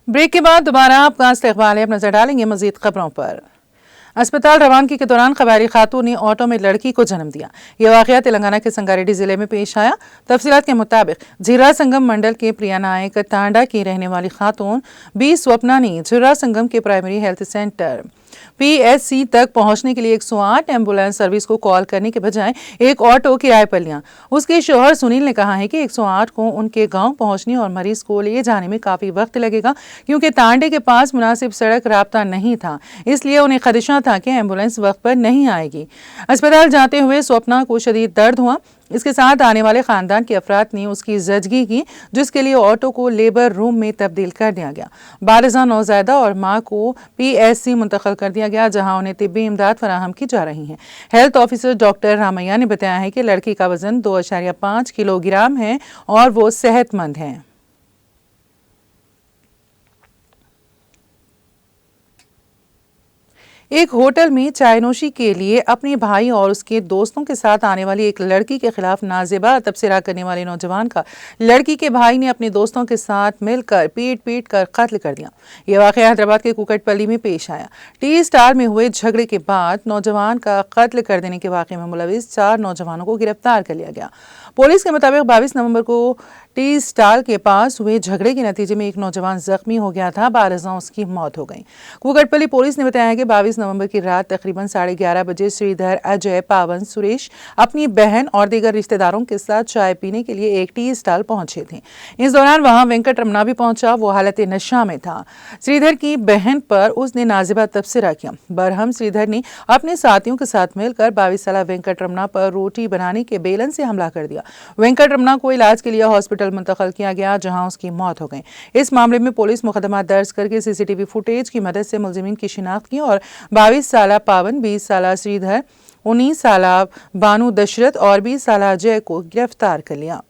Break के बाद दोबारा आपका इस्तकबाल है। अब नजर डालेंगे मजीद खबरों पर। अस्पताल रवानगी के दौरान कबायली खातून ने ऑटो में लड़की को जन्म दिया। यह वाकया तेलंगाना के संगारेड्डी जिले में पेश आया। तफसीलात के मुताबिक झिर्रा संगम मंडल के प्रिया नायक तांडा की रहने वाली खातून बी स्वप्ना ने झिर्रा संगम के प्राइमरी हेल्थ सेंटर PSC तक पहुंचने के लिए 108 एम्बुलेंस सर्विस को कॉल करने के बजाय एक ऑटो किराए पर लिया। उसके शोहर सुनील ने कहा है कि 108 को उनके गांव पहुंचने और मरीज को ले जाने में काफी वक्त लगेगा, क्योंकि तांडे के पास मुनासिब सड़क राब्ता नहीं था। इसलिए उन्हें खदशा था कि एम्बुलेंस वक्त पर नहीं आएगी। अस्पताल जाते हुए स्वप्ना को शदीद दर्द हुआ। इसके साथ आने वाले खानदान के अफराद ने उसकी जजगी की, जिसके लिए ऑटो को लेबर रूम में तब्दील कर दिया गया। बारिज़ा नौज़ायदा और मां को PSC मुंतकिल कर दिया गया, जहां उन्हें तिब्बी इमदाद फराहम की जा रही है। हेल्थ ऑफिसर डॉक्टर रामैया ने बताया है कि लड़की का वजन 2.5 किलोग्राम है और वो सेहतमंद है। एक होटल में चायनोशी के लिए अपने भाई और उसके दोस्तों के साथ आने वाली एक लड़की के खिलाफ नाजेबा तबसरा करने वाले नौजवान का लड़की के भाई ने अपने दोस्तों के साथ मिलकर पीट कर कत्ल कर दिया। यह वाकया हैदराबाद के कुकटपल्ली में पेश आया। टी स्टार में हुए झगड़े के बाद नौजवान का कत्ल कर देने के वाकये में मुलविस 4 नौजवानों को गिरफ्तार कर लिया गया। पुलिस के मुताबिक 22 नवंबर को टी स्टाल के पास हुए झगड़े के नतीजे में एक नौजवान जख्मी हो गया था। बारिज़ा उसकी मौत हो गई। कुकटपल्ली पुलिस ने बताया कि 22 नवंबर की रात तकरीबन 11:30 बजे श्रीधर, अजय, पावन, सुरेश अपनी बहन और दीगर रिश्तेदारों के साथ चाय पीने के लिए एक टी स्टाल पहुंचे थे। इस दौरान वहां वेंकट रमना भी पहुंचा। वो हालत नशा में था। श्रीधर की बहन पर उसने नाजिबा तबसरा किया। बरहम श्रीधर ने अपने साथियों के साथ मिलकर 22 साल वेंकट रमना पर रोटी बनाने के बेलन से हमला कर दिया। वेंकट रमना को इलाज के लिए हॉस्पिटल मुंतकिल किया गया, जहां उसकी मौत हो गई। इस मामले में पुलिस मुकदमा दर्ज करके CCTV फुटेज की मदद से मुलजिमीन की शिनाख्त की और 22 साल पावन, 20 साल श्रीधर, 19 साल बानू दशरथ और 20 साल अजय को गिरफ्तार कर लिया।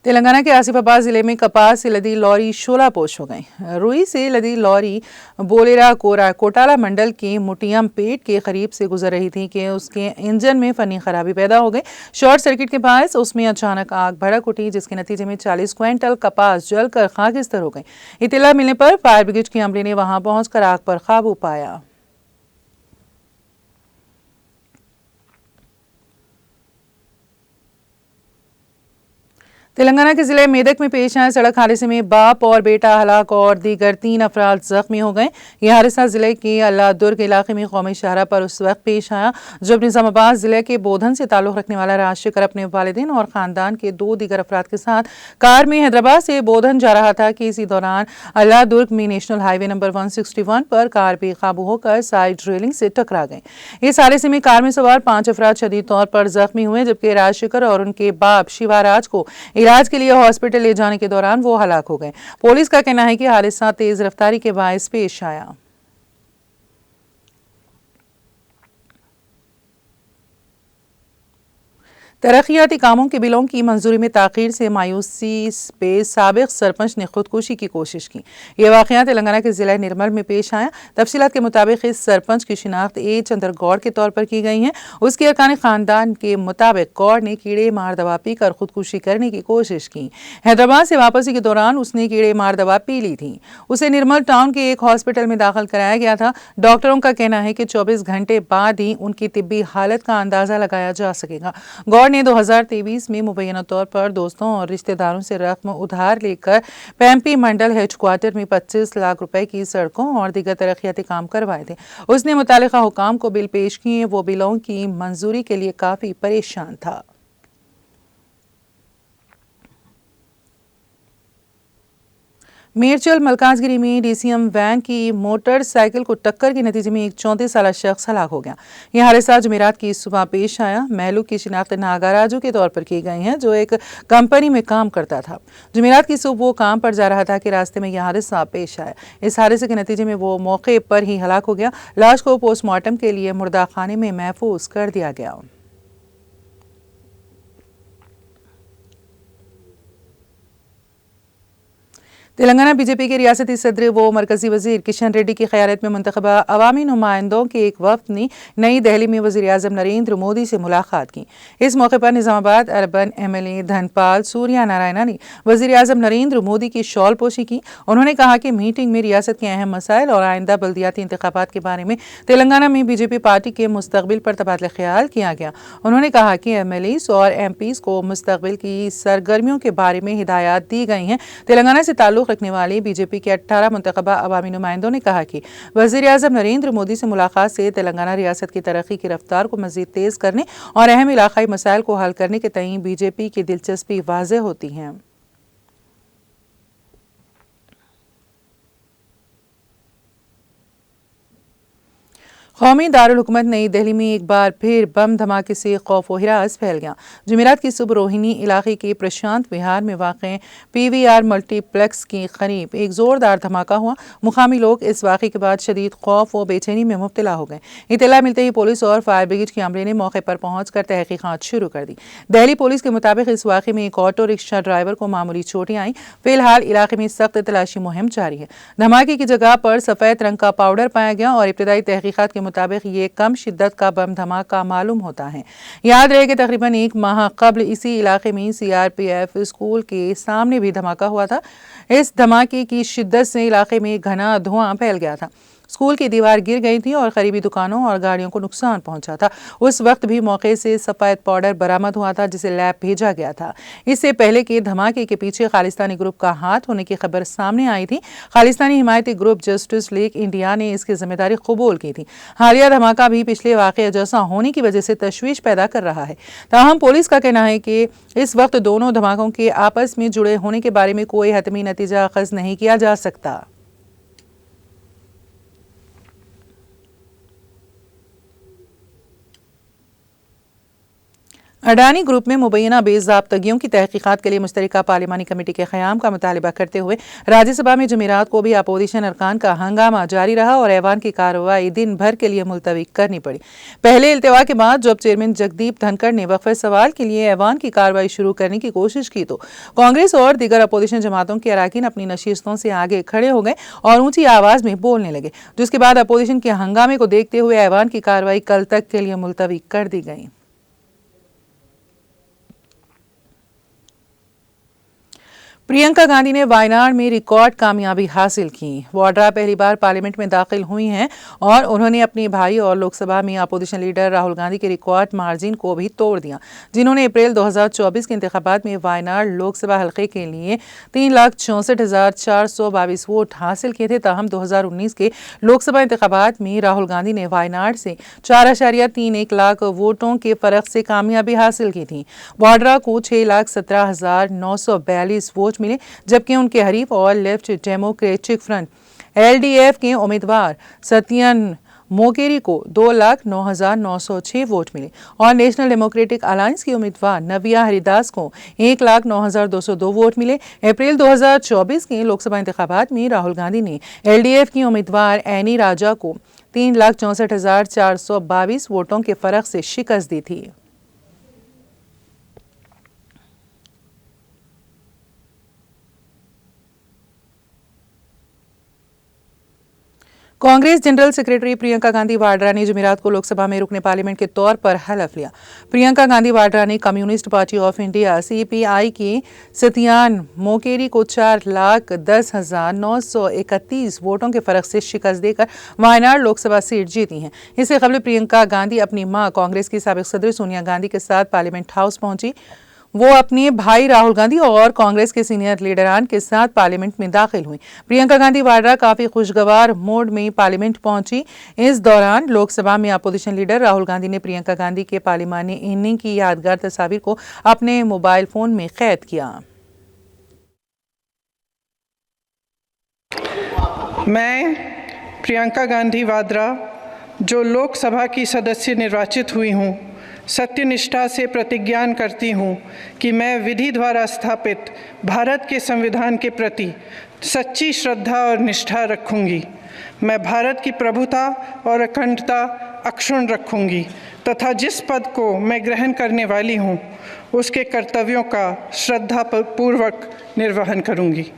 तेलंगाना के आसिफाबाद जिले में कपास से लदी लॉरी शोलापोश हो गई। रुई से लदी लॉरी बोलेरा कोटाला मंडल के मुटियम पेट के करीब से गुजर रही थी कि उसके इंजन में फनी खराबी पैदा हो गई। शॉर्ट सर्किट के बायस उसमें अचानक आग भड़क उठी, जिसके नतीजे में 40 क्विंटल कपास जलकर खाकिस्तर हो गई। इत्तला मिलने पर फायर ब्रिगेड की अमले ने वहां पहुंचकर आग पर काबू पाया। तेलंगाना के जिले मेदक में पेश आए सड़क हादसे में बाप और बेटा हलाक और दीगर 3 अफराद जख्मी हो गए। यह हादसा जिले के अल्लाह दुर्ग इलाके में कौमी शाहरा पर उस वक्त पेश आया जब निजामाबाद जिले के बोधन से ताल्लुक रखने वाला राजशेखर अपने वालिदैन और खानदान के 2 दीगर अफराद के साथ कार में हैदराबाद से बोधन जा रहा था कि इसी दौरान अल्लाह दुर्ग में नेशनल हाईवे नंबर 161 पर कार बेकाबू होकर साइड रेलिंग से टकरा गई। इस हादसे में कार में सवार 5 अफराद शदीद तौर पर जख्मी हुए, जबकि राजशेखर और उनके बाप शिवाराज को इलाज के लिए हॉस्पिटल ले जाने के दौरान वो हलाक हो गए। पुलिस का कहना है कि हादसा तेज रफ्तारी के बायस पेश आया। तरक्याती कामों के बिलों की मंजूरी में ताखीर से मायूसी पे साबिक सरपंच ने खुदकुशी की कोशिश की। यह वाकया तेलंगाना के जिला निर्मल में पेश आया। तफसीलात के मुताबिक इस सरपंच की शिनाख्त ए चंद्र गौड़ के तौर पर की गई है। उसके अरकान खानदान के मुताबिक गौड़ ने कीड़े मार दवा पीकर खुदकुशी करने की कोशिश की। हैदराबाद से वापसी के दौरान उसने कीड़े मार दवा पी ली थी। उसे निर्मल टाउन के एक हॉस्पिटल में दाखिल कराया गया था। डॉक्टरों का कहना है कि 24 घंटे बाद ही उनकी तिब्बी हालत का अंदाजा लगाया जा सकेगा। गौड़ ने 2023 में मुबैना तौर पर दोस्तों और रिश्तेदारों से रकम उधार लेकर पैम्पी मंडल हेडक्वार्टर में 25 लाख रुपए की सड़कों और दीगर तरक्याती काम करवाए थे। उसने मुतालिका हुकाम को बिल पेश किए। वो बिलों की मंजूरी के लिए काफी परेशान था। मेरचल मलकाजगिरी में DCM वैन की मोटरसाइकिल को टक्कर के नतीजे में एक 34 साल शख्स हलाक हो गया। यह हादसा जुमेरात की सुबह पेश आया। महलू की शिनाख्त नागाराजू के तौर पर की गई है, जो एक कंपनी में काम करता था। जुमेरात की सुबह वो काम पर जा रहा था कि रास्ते में यह हादसा पेश आया। इस हादसे के नतीजे में वो मौके पर ही हलाक हो गया। लाश को पोस्टमार्टम के लिए मुर्दा खाने में महफूज कर दिया गया। तेलंगाना बीजेपी के रियासती सदर व मरकजी वजीर किशन रेड्डी की क़यादत में मुंतखबा अवामी नुमाइंदों के एक वफ़द ने नई दिल्ली में वज़ीर आज़म नरेंद्र मोदी से मुलाकात की। इस मौके पर निज़ामाबाद अर्बन MLA धनपाल सूर्या नारायणा ने वज़ीर आज़म नरेंद्र मोदी की शॉल पोशी की। उन्होंने कहा कि मीटिंग में रियासत के अहम मसाइल और आइंदा बल्दियाती इंतखाबात के बारे में तेलंगाना में बीजेपी पार्टी के मुस्तकबिल पर तबादला ख्याल किया गया। उन्होंने कहा कि MLAs और MPs को मुस्तकबिल की सरगर्मियों के बारे में हिदायत दी गई हैं। तेलंगाना से ताल्लुक़ रखने वाले बीजेपी के 18 मुंतखबा अवामी नुमाइंदों ने कहा कि वज़ीर आज़म नरेंद्र मोदी से मुलाकात से तेलंगाना रियासत की तरक्की की रफ्तार को मज़ीद तेज़ करने और अहम इलाक़ाई मसाइल को हल करने के तईं बीजेपी की दिलचस्पी वाज़ेह होती है। कौमी दारुल हुकूमत नई दिल्ली में एक बार फिर बम धमाके से खौफ व हिरास फैल गया। जुमेरात की सुबह रोहिणी इलाके के प्रशांत विहार में वाक़ PVR मल्टीप्लेक्स के करीब एक ज़ोरदार धमाका हुआ। मुकामी लोग इस वाक़े के बाद शदीद खौफ व बेचैनी में मुब्तला हो गए। इत्तला मिलते ही पुलिस और फायर ब्रिगेड के अमले ने मौके पर पहुंचकर तहकीकात शुरू कर दी। दिल्ली पुलिस के मुताबिक इस वाक़े में एक ऑटो रिक्शा ड्राइवर को मामूली चोटें आईं। फिलहाल इलाके में सख्त तलाशी मुहिम जारी है। धमाके की जगह पर सफ़ेद रंग का पाउडर पाया गया और इब्तदाई तहकीकात के मुताबिक ये कम शिद्दत का बम धमाका मालूम होता है। याद रहे कि तकरीबन एक माह कबल इसी इलाके में CRPF स्कूल के सामने भी धमाका हुआ था। इस धमाके की शिद्दत से इलाके में घना धुआं फैल गया था। स्कूल की दीवार गिर गई थी और करीबी दुकानों और गाड़ियों को नुकसान पहुंचा था। उस वक्त भी मौके से सफ़ेद पाउडर बरामद हुआ था जिसे लैब भेजा गया था। इससे पहले कि धमाके के पीछे खालिस्तानी ग्रुप का हाथ होने की खबर सामने आई थी, खालिस्तानी हिमायती ग्रुप जस्टिस लीग इंडिया ने इसकी जिम्मेदारी कबूल की थी। हालिया धमाका भी पिछले वाक़े जैसा होने की वजह से तशवीश पैदा कर रहा है। ताहम पुलिस का कहना है कि इस वक्त दोनों धमाकों के आपस में जुड़े होने के बारे में कोई हतमी नतीजा अखज़ नहीं किया जा सकता। अडानी ग्रुप में मुबैना बेज़ाब्तगियों की तहकीकात के लिए मुश्तरका पार्लिमानी कमेटी के क़याम का मुतालबा करते हुए राज्यसभा में जुमेरात को भी अपोजिशन अरकान का हंगामा जारी रहा और ऐवान की कार्रवाई दिन भर के लिए मुलतवी करनी पड़ी। पहले इल्तिवा के बाद जब चेयरमैन जगदीप धनखड़ ने वक्फे सवाल के लिए ऐवान की कार्रवाई शुरू करने की कोशिश की तो कांग्रेस और दीगर अपोजिशन जमातों के अरकान अपनी नशिस्तों से आगे खड़े हो गए और ऊंची आवाज़ में बोलने लगे, जिसके बाद अपोजिशन के हंगामे को देखते हुए ऐवान की कार्रवाई कल तक के लिए मुलतवी कर दी गई। प्रियंका गांधी ने वायनाड में रिकॉर्ड कामयाबी हासिल की। वाड्रा पहली बार पार्लियामेंट में दाखिल हुई हैं और उन्होंने अपने भाई और लोकसभा में अपोजिशन लीडर राहुल गांधी के रिकॉर्ड मार्जिन को भी तोड़ दिया, जिन्होंने अप्रैल 2024 के इंतखाबात में वायनाड लोकसभा हल्के के लिए 3,64,422 वोट हासिल किए थे। ताहम 2019 के लोकसभा इंतखाबात में राहुल गांधी ने वायनाड से 4.31 लाख वोटों के फर्क से कामयाबी हासिल की थी। वाड्रा को 6,17,942 वोट मिले, जबकि उनके हरीफ और लेफ्ट डेमोक्रेटिक फ्रंट LDF के उम्मीदवार सत्यन मोकेरी को 2,09,906 वोट मिले और नेशनल डेमोक्रेटिक अलायंस की उम्मीदवार नव्या हरिदास को 1,09,202 वोट मिले। अप्रैल 2024 के लोकसभा इंतखाबात में राहुल गांधी ने LDF की उम्मीदवार एनी राजा को 3,64,422 वोटों के फर्क से शिकस्त दी थी। कांग्रेस जनरल सेक्रेटरी प्रियंका गांधी वाड्रा ने जुमेरात को लोकसभा में रुकने पार्लियामेंट के तौर पर हलफ लिया। प्रियंका गांधी वाड्रा ने communist party of India CPI की सत्यान मोकेरी को 4,10,931 वोटों के फर्क से शिकस्त देकर वायनाड लोकसभा सीट जीती हैं। इससे कबल प्रियंका गांधी अपनी मां कांग्रेस की साबिक सदर सोनिया गांधी के साथ पार्लियामेंट हाउस पहुंची। वो अपने भाई राहुल गांधी और कांग्रेस के सीनियर लीडरान के साथ पार्लियामेंट में दाखिल हुई। प्रियंका गांधी वाड्रा काफी खुशगवार मोड में पार्लियामेंट पहुंची। इस दौरान लोकसभा में अपोजिशन लीडर राहुल गांधी ने प्रियंका गांधी के पार्लियामानी इनिंग की यादगार तस्वीर को अपने मोबाइल फोन में कैद किया। मैं प्रियंका गांधी वाड्रा, जो लोकसभा की सदस्य निर्वाचित हुई हूँ, सत्यनिष्ठा से प्रतिज्ञान करती हूँ कि मैं विधि द्वारा स्थापित भारत के संविधान के प्रति सच्ची श्रद्धा और निष्ठा रखूँगी। मैं भारत की प्रभुता और अखंडता अक्षुण्ण रखूँगी तथा जिस पद को मैं ग्रहण करने वाली हूँ उसके कर्तव्यों का श्रद्धापूर्वक निर्वहन करूँगी।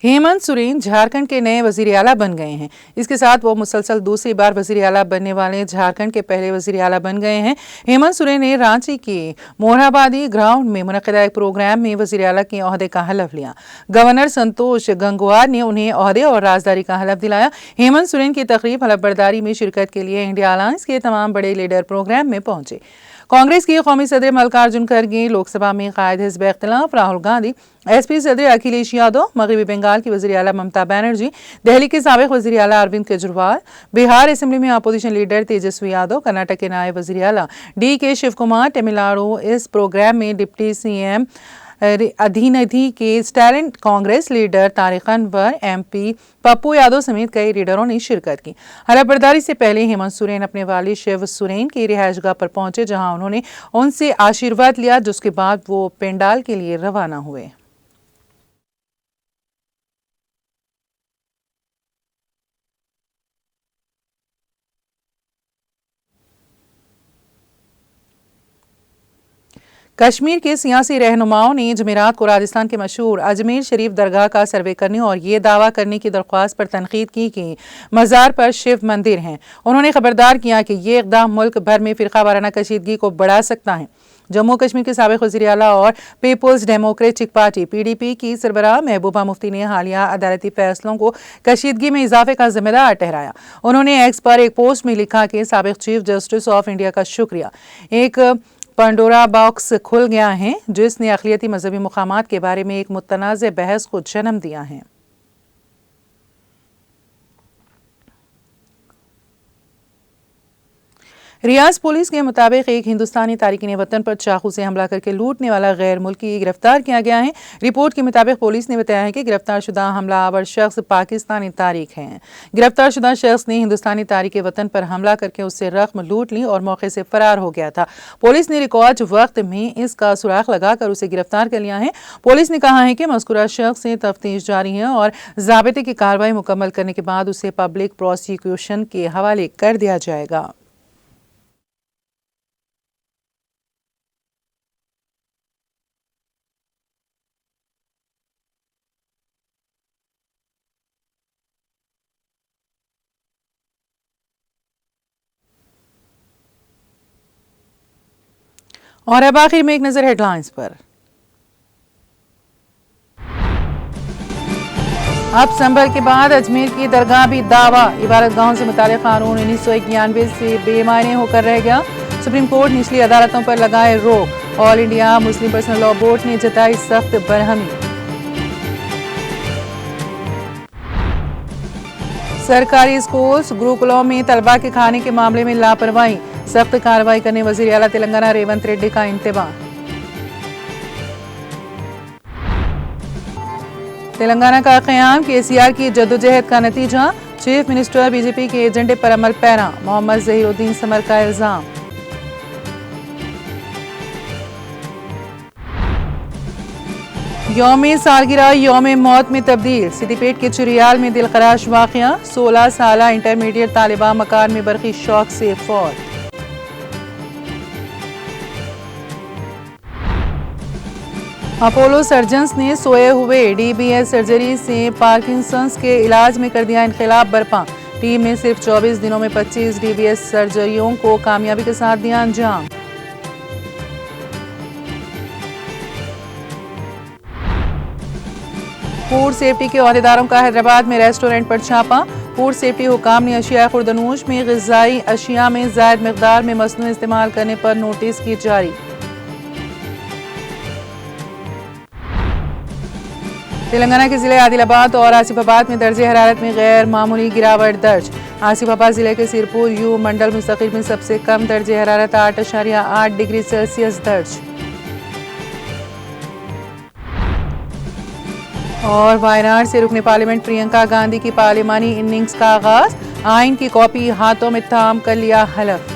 हेमंत सोरेन झारखंड के नए वजीर आला बन गए हैं। इसके साथ वो मुसलसल दूसरी बार वजीर आला बनने वाले झारखंड के पहले वजीर आला बन गए हैं। हेमंत सोरेन ने रांची के मोरहाबादी ग्राउंड में मुनक़िदा एक प्रोग्राम में वजीर आला के ओहदे का हलफ लिया। गवर्नर संतोष गंगवार ने उन्हें ओहदे और राजदारी का हलफ दिलाया। हेमंत सोरेन की तकरीब हलफ बर्दारी में शिरकत के लिए इंडिया अलायंस के तमाम बड़े लीडर प्रोग्राम में पहुंचे। कांग्रेस के कौमी सदर मल्लिकार्जुन खड़गे, लोकसभा में कायद हिज़्ब इख्तिलाफ राहुल गांधी, एसपी सदर अखिलेश यादव, मगरबी बंगाल की वज़ीर आला ममता बनर्जी, दिल्ली के साबिक़ वज़ीर आला अरविंद केजरीवाल, बिहार असेंबली में अपोजिशन लीडर तेजस्वी यादव, कर्नाटक के नायब वज़ीर आला DK शिव कुमार, तमिलनाडु इस प्रोग्राम में डिप्टी CM अधिनिधि के talent Congress leader Tariq Anwar, MP Pappu Yadav समेत कई लीडरों ने शिरकत की। हलफ बर्दारी से पहले हेमंत सोरेन अपने वालिद शिव सोरेन की रिहायशगाह पर पहुंचे, जहां उन्होंने उनसे आशीर्वाद लिया, जिसके बाद वो पेंडाल के लिए रवाना हुए। कश्मीर के सियासी रहनुमाओं ने जमेरात को राजस्थान के मशहूर अजमेर शरीफ दरगाह का सर्वे करने और ये दावा करने की दरख्वास्त पर तनकीद की कि मज़ार पर शिव मंदिर हैं। उन्होंने खबरदार किया कि ये इक़दाम मुल्क भर में फ़िरका वाराना कशीदगी को बढ़ा सकता है। जम्मू कश्मीर के साबिक़ वज़ीर आला और पीपुल्स डेमोक्रेटिक पार्टी PDP की सरबराह महबूबा मुफ्ती ने हालिया अदालती फैसलों को कशीदगी में इजाफे का जिम्मेदार ठहराया। उन्होंने एक्स पर एक पोस्ट में लिखा कि साबिक़ चीफ जस्टिस ऑफ इंडिया का शुक्रिया, एक पंडोरा बॉक्स खुल गया है जिसने अक़लियती मजहबी मुक़ामात के बारे में एक मुतनाज़ बहस को जन्म दिया है। रियाज पुलिस के मुताबिक एक हिंदुस्तानी तारिकीन वतन पर चाकू से हमला करके लूटने वाला गैर मुल्की गिरफ्तार किया गया है। रिपोर्ट के मुताबिक पुलिस ने बताया है कि गिरफ्तार शुदा हमलावर शख्स पाकिस्तानी तारिक हैं। गिरफ्तार शुदा शख्स ने हिंदुस्तानी तारिक वतन पर हमला करके उससे रकम लूट ली और मौके से फरार हो गया था। पुलिस ने रिकॉर्ड वक्त में इसका सुराग लगाकर उसे गिरफ्तार कर लिया है। पुलिस ने कहा है कि मज़कूरा शख्स से तफ्तीश जारी है और ज़ाबिते की कार्रवाई मुकम्मल करने के बाद उसे पब्लिक प्रोसिक्यूशन के हवाले कर दिया जाएगा। और अब आखिर में एक नजर हेडलाइंस पर। अब संभल के बाद अजमेर की दरगाह भी दावा, इबारत गाहों से मुताल्लिक़ कानून 1991 से बेमायने होकर रह गया। सुप्रीम कोर्ट निचली अदालतों पर लगाए रोक। All India Muslim personal law board ने जताई सख्त बरहमी। सरकारी स्कूल्स गुरुकुलों में तलबा के खाने के मामले में लापरवाही, सख्त कार्रवाई करने वज़ीर आला तेलंगाना रेवंत रेड्डी का इंतबाह। तेलंगाना का क़याम KCR की जद्दोजहद का नतीजा, चीफ मिनिस्टर BJP के एजेंडे पर अमल पैरा, मोहम्मद ज़हीरुद्दीन समर का इल्ज़ाम। यौम सालगिरह यौम मौत में तब्दील, सिद्दीपेट के चिरियाल में दिलखराश वाक़या, 16 साला इंटरमीडिएट तालिबा मकान में बरक़ी शौक से फौत। अपोलो सर्जन्स ने सोए हुए DBS सर्जरी से पार्किंसंस के इलाज में कर दिया इनकलाब बरपा। टीम ने सिर्फ 24 दिनों में 25 DBS सर्जरियों को कामयाबी के साथ दिया अंजाम। फूड सेफ्टी के अहदेदारों का हैदराबाद में रेस्टोरेंट पर छापा। फूड सेफ्टी हुकाम ने अशिया खुर्दनूश में ग़िज़ाई अशिया में ज़ायद मिक़दार में मसनू इस्तेमाल करने पर नोटिस की जारी। तेलंगाना के ज़िले आदिलाबाद और आसिफाबाद में दर्जे हरारत में गैर मामूली गिरावट दर्ज। आसिफाबाद ज़िले के सिरपुर यू मंडल मुस्तकिल में सबसे कम दर्जे हरारत 8.8 डिग्री सेल्सियस दर्ज। और वायनाड से रुकने पार्लियामेंट प्रियंका गांधी की पार्लिमानी इनिंग्स का आगाज, आइन की कॉपी हाथों में थाम कर लिया हलफ।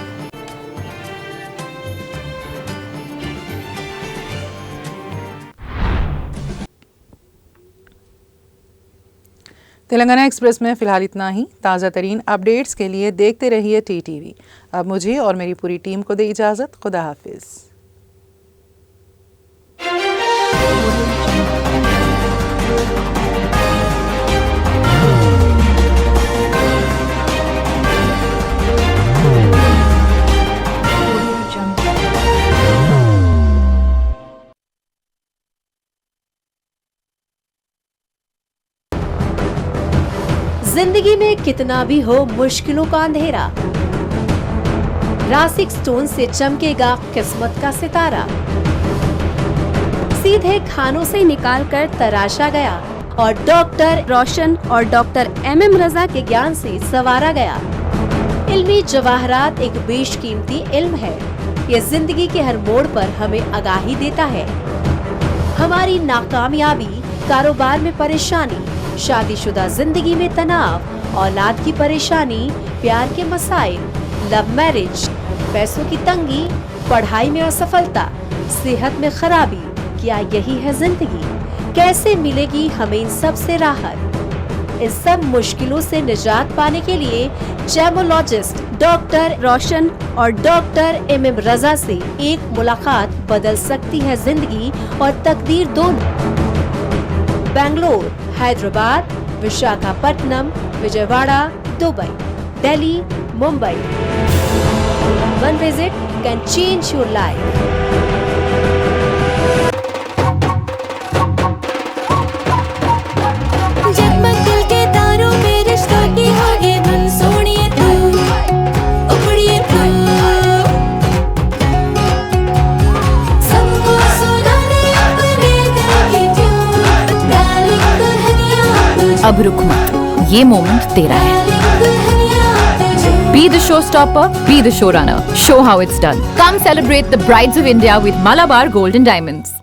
तेलंगाना एक्सप्रेस में फिलहाल इतना ही। ताज़ा तरीन अपडेट्स के लिए देखते रहिए TTV। अब मुझे और मेरी पूरी टीम को दे इजाज़त। खुदा हाफिज़। जिंदगी में कितना भी हो मुश्किलों का अंधेरा, रासिक स्टोन से चमकेगा किस्मत का सितारा। सीधे खानों से निकालकर तराशा गया और डॉक्टर रोशन और डॉक्टर MM रजा के ज्ञान से संवारा गया। इल्मी जवाहरात एक बेशकीमती इल्म है। ये जिंदगी के हर मोड़ पर हमें आगाही देता है। हमारी नाकामयाबी, कारोबार में परेशानी, शादीशुदा जिंदगी में तनाव, औलाद की परेशानी, प्यार के मसाइल, लव मैरिज, पैसों की तंगी, पढ़ाई में असफलता, सेहत में खराबी, क्या यही है जिंदगी? कैसे मिलेगी हमें इन सब से राहत? इन सब मुश्किलों से निजात पाने के लिए जेमोलॉजिस्ट डॉक्टर रोशन और डॉक्टर MM रजा से एक मुलाकात बदल सकती है जिंदगी और तकदीर दोनों। Bangalore, Hyderabad, Visakhapatnam, Vijayawada, Dubai, Delhi, Mumbai. One visit can change your life. जगमग दिल के तारों में रिश्तों की होगी धुन, सोनिए तू, उखड़िए तू, सबको सुनाने अपने दिल की ट्यून, डार्लिंग दुल्हनिया तुझे, अब रुक मत, ये मोमेंट तेरा है। डार्लिंग दुल्हनिया तुझे। Be the showstopper, be the showrunner. Show how it's done. Come celebrate the Brides of India with Malabar Gold and Diamonds.